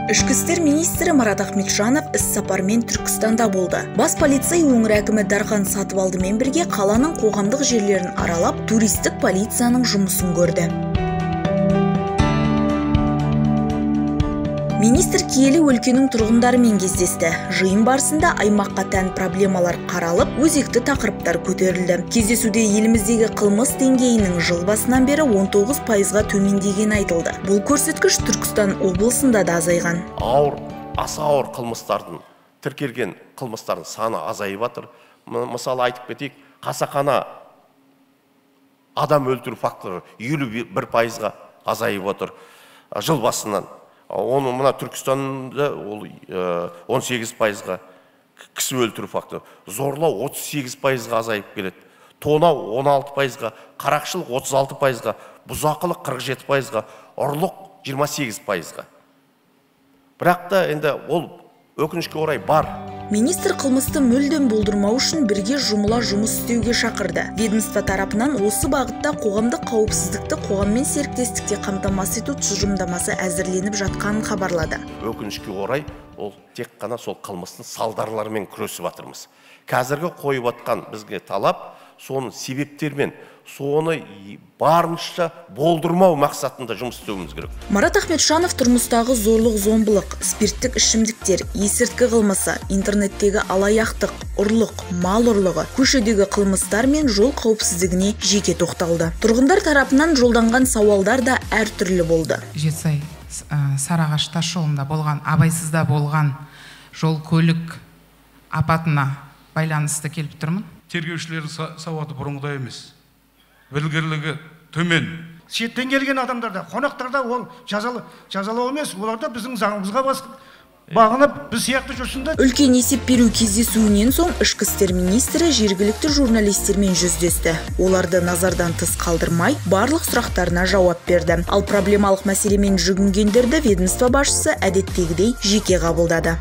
Ішкі істер министрі Марат Ахметжанов іс-сапармен Түркістанда болды. Бас полицей өңір әкімі Дархан Сатыбалдымен бірге қаланың қоғамдық жерлерін аралап, туристік полицияның жұмысын көрді. Министр киелі өлкенің тұрғындарымен кездесті. Жиын барысында аймаққа тән проблемалар қаралып, өзекті тақырыптар көтерілді. Кездесуде еліміздегі қылмыс деңгейінің жыл басынан бері 19%-ға төмендегені айтылды. Бұл көрсеткіш Түркістан облысында да азайған. Аса ауыр қылмыстардың, тіркелген қылмыстардың саны азайып жатыр. Мысалы айтып кетейік, қасақана адам өлтіру факторы 51%-ға азайып отыр жыл басынан. Оны мына Түркістанда 18%-ға кісі өлтіру факторы, зорлау 38%-ға азайып келеді, тонау 16%-ға, қарақшылық 36%-ға, бұзақылық 47%-ға, ұрлық 28%-ға. Бірақ та енді ол өкінішке орай бар. Министр қылмысты мүлдем болдырмау үшін бірге жұмыла жұмыс істеуге шақырды. Ведомство тарапынан осы бағытта қоғамдық қауіпсіздікті қоғаммен серіктестікте қамтамасыз ету тұжырымдамасы әзірленіп жатқанын хабарлады. Өкінішке орай ол тек қана сол қылмыстың салдарларымен күресіп жатырмыз. Қазіргі қойып жатқан бізге талап, соның себептермен, соны барынша болдырмау мақсатында жұмыс істеуіміз керек. Марат Ахметжанов тұрмыстағы зорлық-зомбылық, спирттік ішімдіктер, есірткі қылмысы, интернеттегі алаяқтық, ұрлық, мал ұрлығы, көшедегі қылмыстар мен жол қауіпсіздігіне жеке тоқталды. Тұрғындар тарапынан жолданған сауалдар да әртүрлі болды. Жетісай Сарыағаш тас жолында болған, абайсызда болған жол көлік апатына байланысты келіп тұрмын. Тергеушілердің сауаты бұрынғыдай емес. Білгірлігі төмен. Шеттен келген адамдарда, қонақтарда ол жазалау емес, оларда біздің заңымызға бағынып, біз сияқты жүрсінді. Үлкен есеп беру кездесуінен соң ішкі істер министрі жергілікті журналистермен жүздесті. Оларды назардан тыс қалдырмай, барлық сұрақтарына жауап берді. Ал проблемалық мәселемен жүгінгендерді ведомство басшысы әдеттегідей жеке қабылдады.